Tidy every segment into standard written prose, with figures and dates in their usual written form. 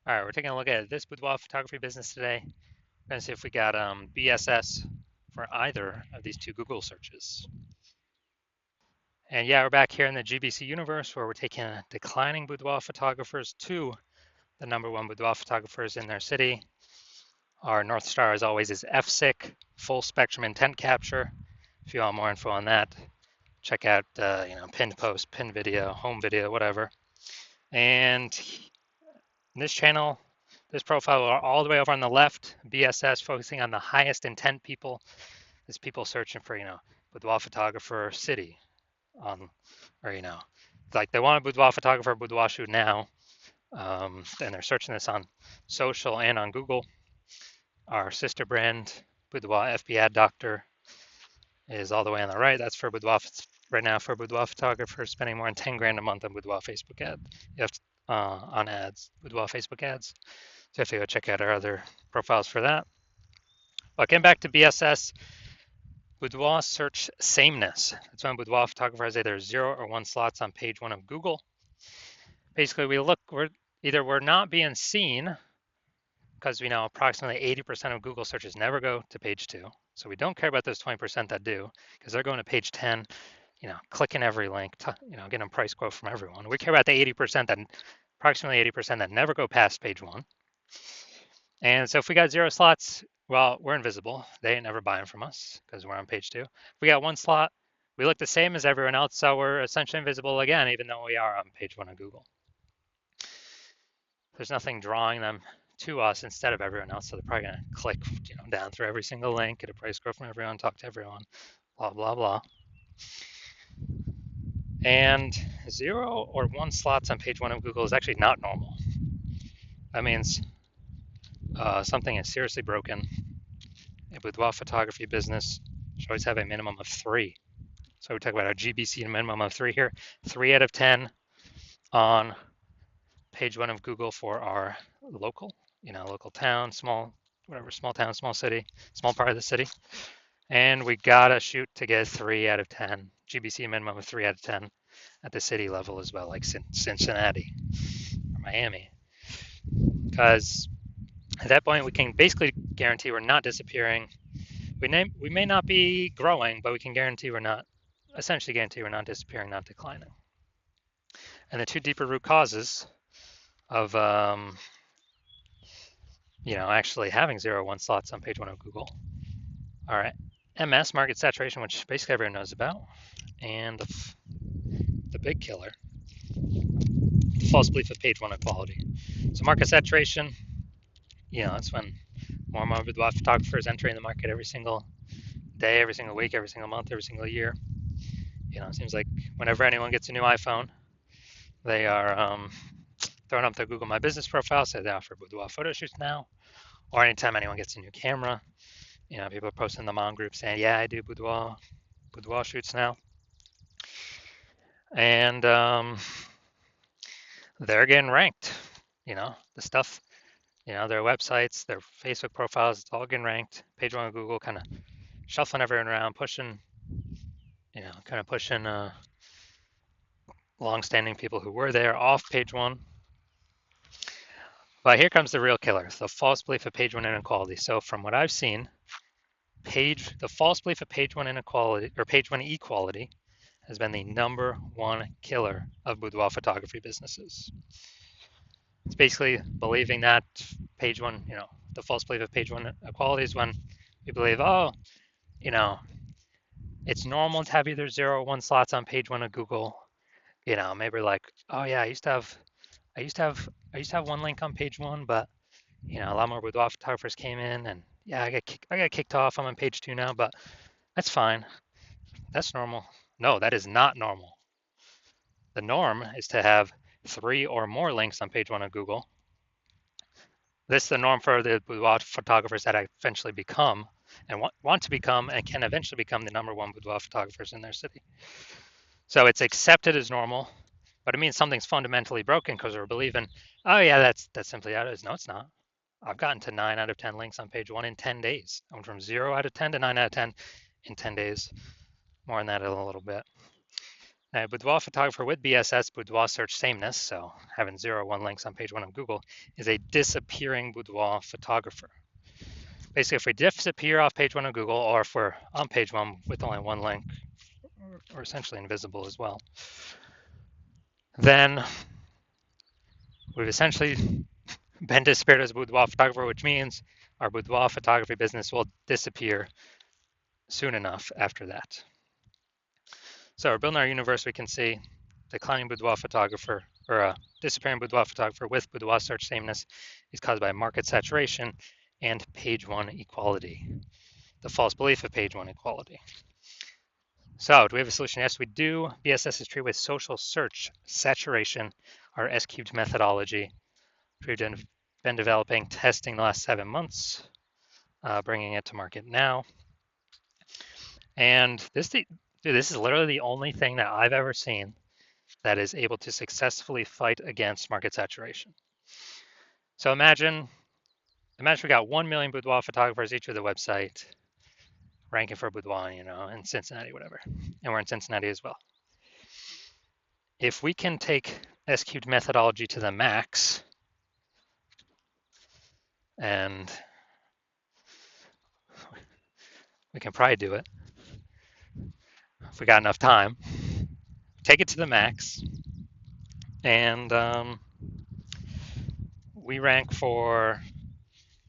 All right, we're taking a look at this boudoir photography business today. We're going to see if we got BSS for either of these two Google searches. And yeah, we're back here in the GBC universe where we're taking declining boudoir photographers to the #1 boudoir photographers in their city. Our North Star, as always, is FSIC, full spectrum intent capture. If you want more info on that, check out pinned post, pinned video, home video, whatever. And this channel, this profile all the way over on the left, BSS, focusing on the highest intent people. Is people searching for, boudoir photographer city or, like they want a boudoir photographer, boudoir shoot now. And they're searching this on social and on Google. Our sister brand, Boudoir FB Ad Doctor, is all the way on the right. That's for boudoir right now for boudoir photographers spending more than 10 grand a month on boudoir Facebook ad. You have to, on ads, boudoir Facebook ads. So you have to go check out our other profiles for that. But getting back to BSS, boudoir search sameness. That's when boudoir photographer has either 0 or 1 slots on page 1 of Google. Basically, we're not being seen because we know approximately 80% of Google searches never go to page 2. So we don't care about those 20% that do because they're going to page 10, clicking every link, getting a price quote from everyone. We care about the 80% that approximately 80% that never go past page 1. And so if we got 0 slots, well, we're invisible. They ain't never buying from us because we're on page 2. If we got 1 slot, we look the same as everyone else, so we're essentially invisible again, even though we are on page 1 of Google. There's nothing drawing them to us instead of everyone else, so they're probably gonna click, down through every single link, get a price quote from everyone, talk to everyone, blah blah blah. And 0 or 1 slots on page 1 of Google is actually not normal. That means something is seriously broken. A boudoir photography business should always have a minimum of 3. So we talk about our GBC minimum of 3 here. 3 out of 10 on page 1 of Google for our local, local town, small town, small city, small part of the city. And we gotta shoot to get 3 out of 10, GBC minimum of 3 out of 10 at the city level as well, like Cincinnati or Miami. Because at that point, we can basically guarantee we're not disappearing. We may not be growing, but we can essentially guarantee we're not disappearing, not declining. And the 2 deeper root causes of actually having 0 or 1 slots on page 1 of Google are MS, market saturation, which basically everyone knows about, and the big killer, the false belief of page 1 equality. So market saturation, that's when more and more boudoir photographers entering the market every single day, every single week, every single month, every single year. It seems like whenever anyone gets a new iPhone, they are throwing up their Google My Business profile, say they offer boudoir photo shoots now, or anytime anyone gets a new camera, people are posting them on groups saying, yeah, I do boudoir shoots now. And they're getting ranked, the stuff, their websites, their Facebook profiles, it's all getting ranked. Page 1 of Google kind of shuffling everyone around, pushing long-standing people who were there off page 1. But here comes the real killer, the false belief of page 1 inequality. So from what I've seen, the false belief of page 1 inequality or page 1 equality has been the #1 killer of boudoir photography businesses. It's basically believing that page 1, the false belief of page 1 equality is when we believe, it's normal to have either 0 or 1 slots on page 1 of Google. Maybe we're like, oh yeah, I used to have 1 link on page 1, but a lot more boudoir photographers came in, and yeah, I got kicked off. I'm on page 2 now, but that's fine. That's normal. No, that is not normal. The norm is to have 3 or more links on page 1 of Google. This is the norm for the boudoir photographers that eventually become and want to become and can eventually become the #1 boudoir photographers in their city. So it's accepted as normal, but it means something's fundamentally broken because we're believing, oh yeah, that's simply how it is. No, it's not. I've gotten to 9 out of 10 links on page 1 in 10 days. I went from 0 out of 10 to 9 out of 10 in 10 days. More on that in a little bit. Boudoir photographer with BSS, boudoir search sameness, so having 0 or 1 links on page 1 of Google, is a disappearing boudoir photographer. Basically, if we disappear off page 1 of Google, or if we're on page 1 with only 1 link, or essentially invisible as well, then we've essentially been disappeared as a boudoir photographer, which means our boudoir photography business will disappear soon enough after that. So we're building our universe. We can see declining boudoir photographer, or a disappearing boudoir photographer with boudoir search sameness is caused by market saturation and page 1 equality, the false belief of page 1 equality. So do we have a solution? Yes, we do. BSS is treated with social search saturation, our S-cubed methodology. We've been developing, testing the last 7 months, bringing it to market now. And this is literally the only thing that I've ever seen that is able to successfully fight against market saturation. So imagine we got 1 million boudoir photographers each with a website, ranking for boudoir, in Cincinnati, whatever. And we're in Cincinnati as well. If we can take S-cubed methodology to the max, and we can probably do it if we got enough time, take it to the max, and we rank for,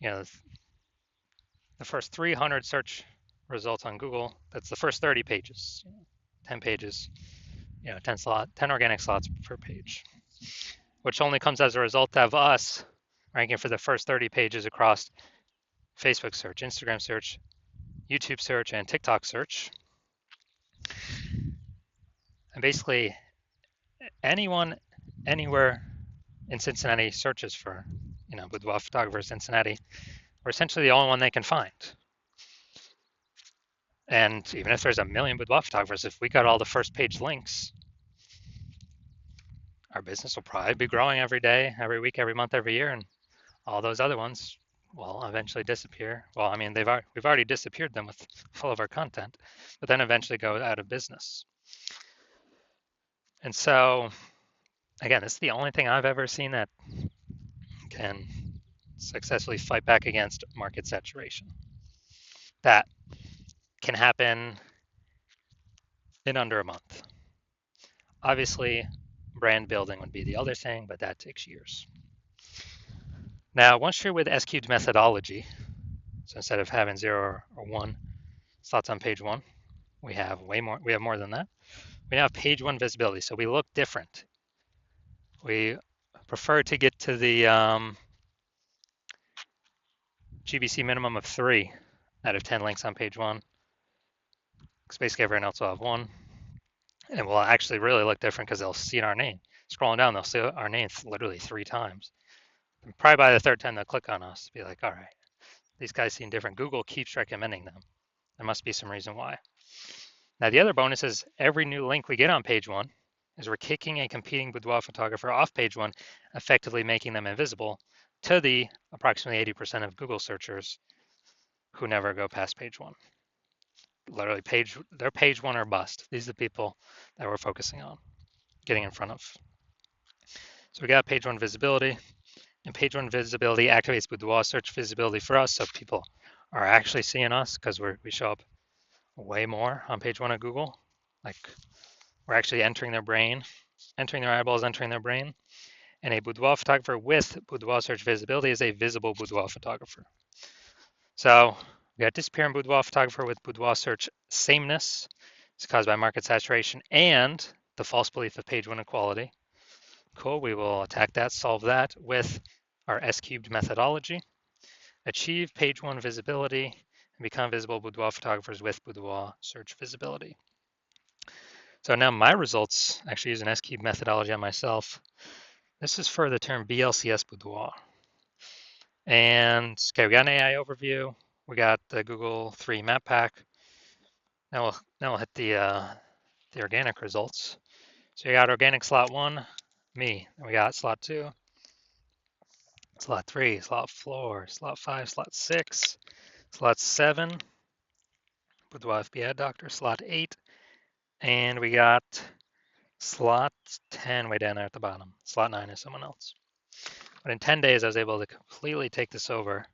the first 300 search results on Google. That's the first 30 pages, 10 pages, 10 organic slots per page, which only comes as a result of us ranking for the first 30 pages across Facebook search, Instagram search, YouTube search, and TikTok search. And basically, anyone, anywhere in Cincinnati searches for, boudoir photographer Cincinnati, we're essentially the only one they can find. And even if there's a million boudoir photographers, if we got all the first page links, our business will probably be growing every day, every week, every month, every year, and all those other ones will eventually disappear. Well, I mean, we've already disappeared them with all of our content, but then eventually go out of business. And so, again, this is the only thing I've ever seen that can successfully fight back against market saturation. That can happen in under a month. Obviously, brand building would be the other thing, but that takes years. Now, once you're with S-cubed methodology, so instead of having 0 or 1 slots on page 1, we have more than that. We now have page 1 visibility, so we look different. We prefer to get to the GBC minimum of 3 out of 10 links on page 1, because basically everyone else will have 1. And we'll actually really look different because they'll see our name. Scrolling down, they'll see our name literally 3 times. And probably by the 3rd time, they'll click on us, be like, all right, these guys seem different. Google keeps recommending them. There must be some reason why. Now, the other bonus is every new link we get on page 1 is we're kicking a competing boudoir photographer off page 1, effectively making them invisible to the approximately 80% of Google searchers who never go past page 1. Literally, they're page 1 or bust. These are the people that we're focusing on, getting in front of. So we got page 1 visibility, and page 1 visibility activates boudoir search visibility for us, so people are actually seeing us because we show up way more on page 1 of Google. Like, we're actually entering their brain, entering their eyeballs, entering their brain. And a boudoir photographer with boudoir search visibility is a visible boudoir photographer. So we got disappearing boudoir photographer with boudoir search sameness. It's caused by market saturation and the false belief of page 1 equality. Cool, we will attack that, solve that with our S-cubed methodology. Achieve page 1 visibility and become visible boudoir photographers with boudoir search visibility. So now my results, actually use an S-cubed methodology on myself. This is for the term BLCS boudoir. And okay, we got an AI overview. We got the Google 3 map pack. Now we'll hit the organic results. So you got organic slot 1, me. And we got slot 2, slot 3, slot 4, slot 5, slot 6, slot 7, boudoir FB ad doctor, slot 8, and we got Slot 10 way down there at the bottom. Slot 9 is someone else. But in 10 days, I was able to completely take this over.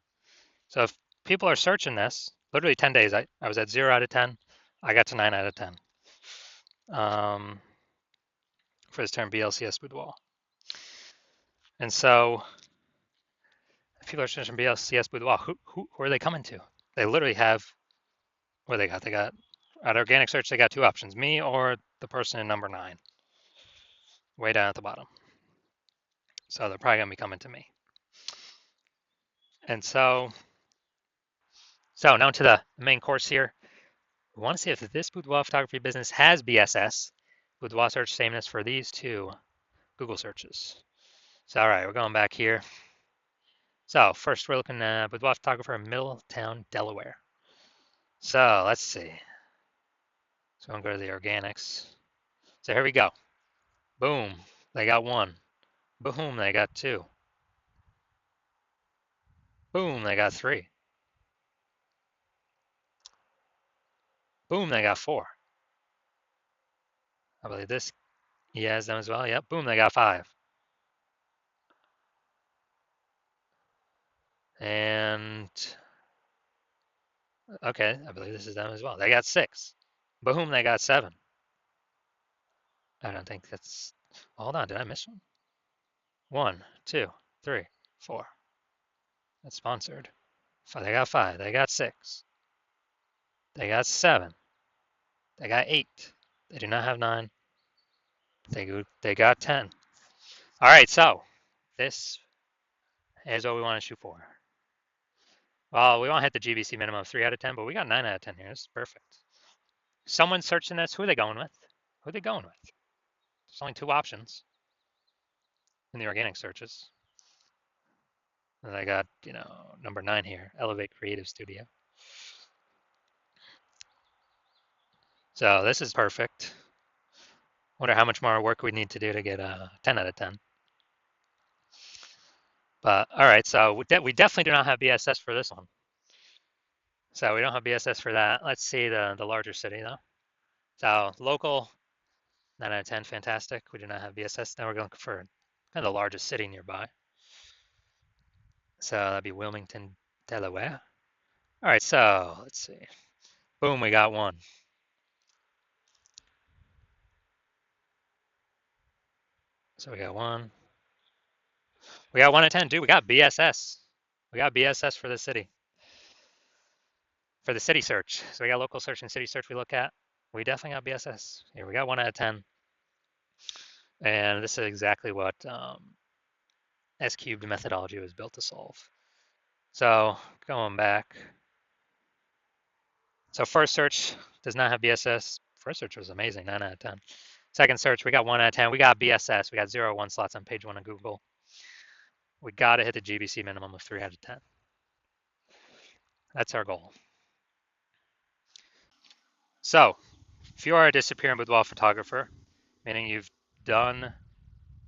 So if people are searching this, literally 10 days, I was at 0 out of 10. I got to 9 out of 10 for this term BLCS Boudoir. And so if people are searching BLCS Boudoir, who are they coming to? They literally have, what they got? They got, at organic search, they got two options, me or the person in number 9, way down at the bottom. So they're probably going to be coming to me. And so now to the main course here. We want to see if this boudoir photography business has BSS, boudoir search sameness for these two Google searches. So, all right, we're going back here. So first we're looking at boudoir photographer in Middletown, Delaware. So let's see. So I'm going to go to the organics. So here we go. Boom, they got 1. Boom, they got 2. Boom, they got 3. Boom, they got 4. I believe this he has them as well. Yep, boom, they got 5. And okay, I believe this is them as well. They got 6. Boom, they got 7. I don't think that's. Hold on, did I miss one? 1, 2, 3, 4. That's sponsored. They got 5. They got 6. They got 7. They got 8. They do not have 9. They got 10. All right, so this is what we want to shoot for. Well, we won't hit the GBC minimum of 3 out of 10, but we got 9 out of 10 here. This is perfect. Someone searching this. Who are they going with? Who are they going with? There's only 2 options in the organic searches. And I got, number 9 here, Elevate Creative Studio. So this is perfect. Wonder how much more work we need to do to get a 10 out of 10. But all right, so we definitely do not have BSS for this one. So we don't have BSS for that. Let's see the larger city though. So local, 9 out of 10, fantastic. We do not have BSS. Now we're going for kind of the largest city nearby. So that'd be Wilmington, Delaware. All right, so let's see. Boom, we got 1. So we got 1. We got 1 out of 10. Dude, we got BSS. We got BSS for the city. For the city search. So we got local search and city search we look at. We definitely got BSS. Here we got 1 out of 10. And this is exactly what S-cubed methodology was built to solve. So going back. So first search does not have BSS. First search was amazing, 9 out of 10. Second search, we got 1 out of 10. We got BSS. We got 0, 1 slots on page 1 of Google. We got to hit the GBC minimum of 3 out of 10. That's our goal. So if you are a disappearing boudoir photographer, meaning you've done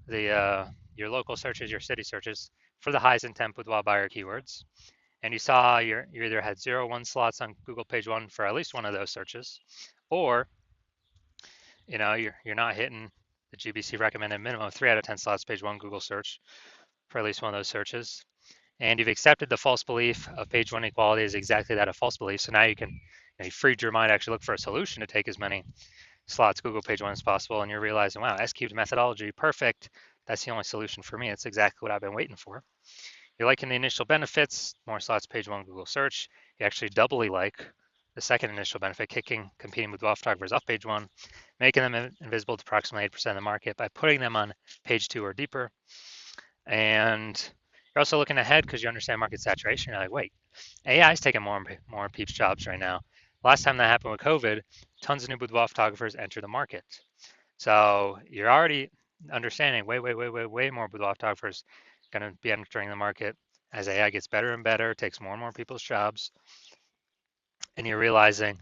the your local searches, your city searches for the highest intent boudoir buyer keywords, and you saw you either had 0, 1 slots on Google page 1 for at least one of those searches, or you're not hitting the GBC recommended minimum of 3 out of 10 slots page 1 Google search for at least one of those searches, and you've accepted the false belief of page 1 equality is exactly that, a false belief. So now you freed your mind to actually look for a solution to take as many slots Google page 1 as possible, and you're realizing, wow, S-cubed methodology, perfect. That's the only solution for me. It's exactly what I've been waiting for. You're liking the initial benefits, more slots page 1 Google search. You actually doubly like the second initial benefit, kicking competing boudoir photographers off page 1, making them invisible to approximately 8% of the market by putting them on page 2 or deeper. And you're also looking ahead because you understand market saturation. You're like, wait, AI is taking more and more people's jobs right now. Last time that happened with COVID, tons of new boudoir photographers enter the market. So you're already understanding way more boudoir photographers going to be entering the market as AI gets better and better, takes more and more people's jobs. And you're realizing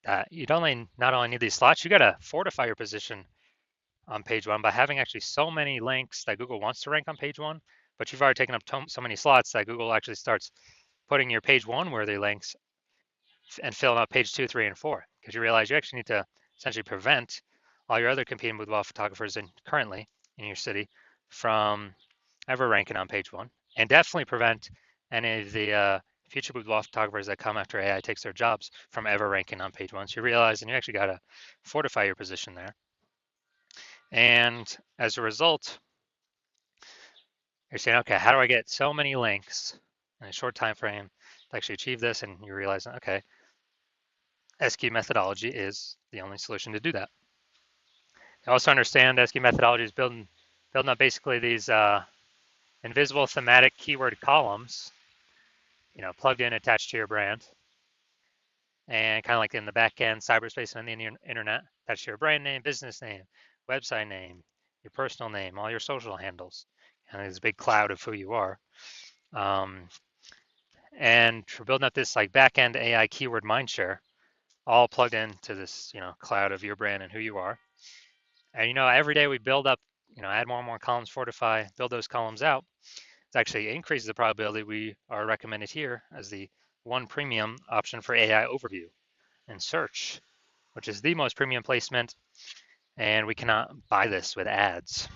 that you not only need these slots, you got to fortify your position on page 1 by having actually so many links that Google wants to rank on page 1, but you've already taken up so many slots that Google actually starts putting your page 1 worthy links and filling up page 2, 3, and 4, because you realize you actually need to essentially prevent all your other competing boudoir photographers currently in your city from ever ranking on page one, and definitely prevent any of the future boudoir photographers that come after AI takes their jobs from ever ranking on page one. So you realize, and you actually got to fortify your position there. And as a result, you're saying, okay, how do I get so many links in a short time frame to actually achieve this? And you realize, okay, SQ methodology is the only solution to do that. You also understand SQ methodology is building up basically these invisible thematic keyword columns, plugged in, attached to your brand, and kind of like in the back end, cyberspace and the internet, attached to your brand name, business name, website name, your personal name, all your social handles, and there's a big cloud of who you are. And we're building up this like back end AI keyword mindshare, all plugged into this cloud of your brand and who you are. And every day we build up, add more and more columns, fortify, build those columns out. It actually increases the probability we are recommended here as the one premium option for AI overview and search, which is the most premium placement, and we cannot buy this with ads.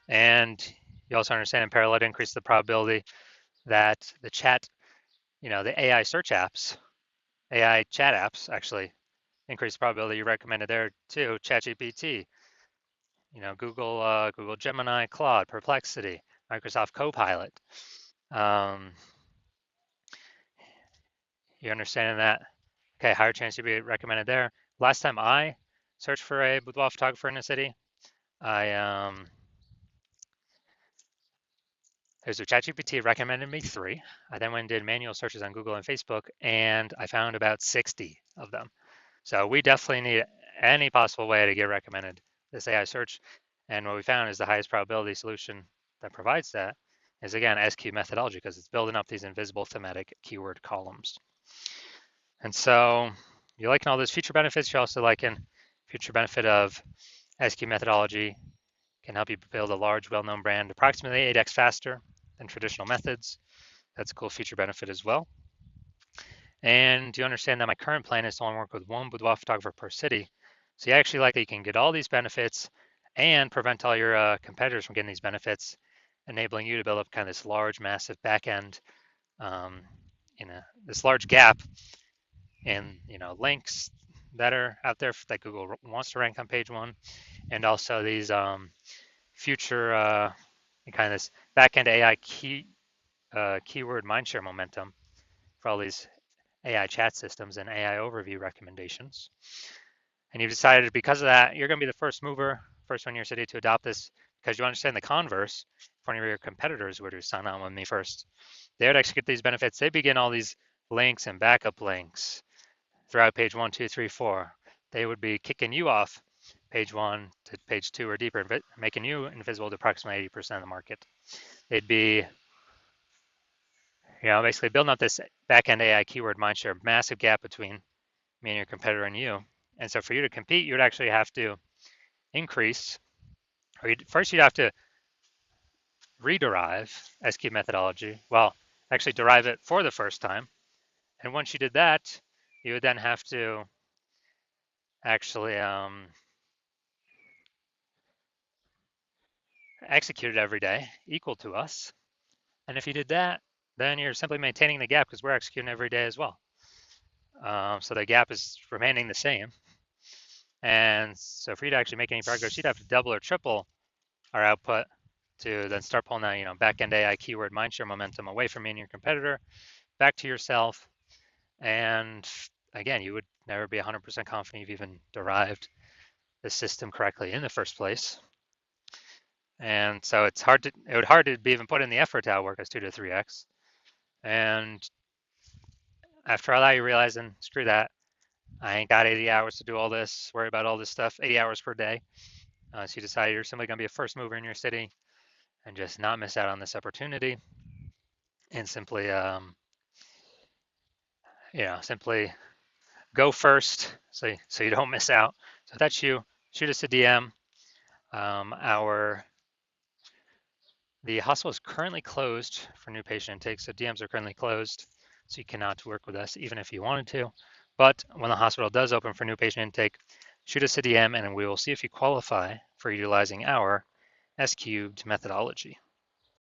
And you also understand in parallel to increase the probability that the chat, the AI search apps, AI chat apps actually increase the probability you recommended there too. ChatGPT, Google Gemini, Claude, Perplexity, Microsoft Copilot. You understanding that? Okay, higher chance you'll be recommended there. Last time I searched for a boudoir photographer in a city, there's a ChatGPT recommended me 3. I then went and did manual searches on Google and Facebook, and I found about 60 of them. So we definitely need any possible way to get recommended this AI search. And what we found is the highest probability solution that provides that is, again, SQ methodology, because it's building up these invisible thematic keyword columns. And so you're liking all those feature benefits. You're also liking future benefit of SQ methodology can help you build a large, well-known brand approximately 8x faster than traditional methods. That's a cool feature benefit as well. And you understand that my current plan is to only work with one boudoir photographer per city. So you actually like that you can get all these benefits and prevent all your competitors from getting these benefits, enabling you to build up kind of this large, massive back end, this large gap in links that are out there that Google wants to rank on page one, and also these future kind of this back end AI keyword mindshare momentum for all these AI chat systems and AI overview recommendations. And you've decided because of that, you're going to be the first mover, first one in your city to adopt this, because you understand the converse. If one of your competitors were to sign on with me first, they would actually get these benefits. They begin all these links and backup links throughout page 1, 2, 3, 4. They would be kicking you off page 1 to page 2 or deeper, making you invisible to approximately 80% of the market. They'd be basically building up this back-end AI keyword mindshare, massive gap between me and your competitor and you. And so for you to compete, you would actually have to increase, or first you'd have to rederive SQ methodology. Well, actually derive it for the first time. And once you did that, you would then have to actually execute it every day, equal to us. And if you did that, then you're simply maintaining the gap because we're executing every day as well. So the gap is remaining the same. And so for you to actually make any progress, you'd have to double or triple our output to then start pulling that, back-end AI keyword mindshare momentum away from me and your competitor, back to yourself. And again, you would never be 100% confident you've even derived the system correctly in the first place. And so it would hard to be even put in the effort to outwork us 2 to 3x. And after all that, you realize, and screw that, I ain't got 80 hours to do all this, worry about all this stuff, 80 hours per day. So you decide you're simply going to be a first mover in your city and just not miss out on this opportunity, and simply, simply go first so you don't miss out. So if that's you, shoot us a DM. The hospital is currently closed for new patient intake, so DMs are currently closed, so you cannot work with us even if you wanted to. But when the hospital does open for new patient intake, shoot us a DM and we will see if you qualify for utilizing our S cubed methodology.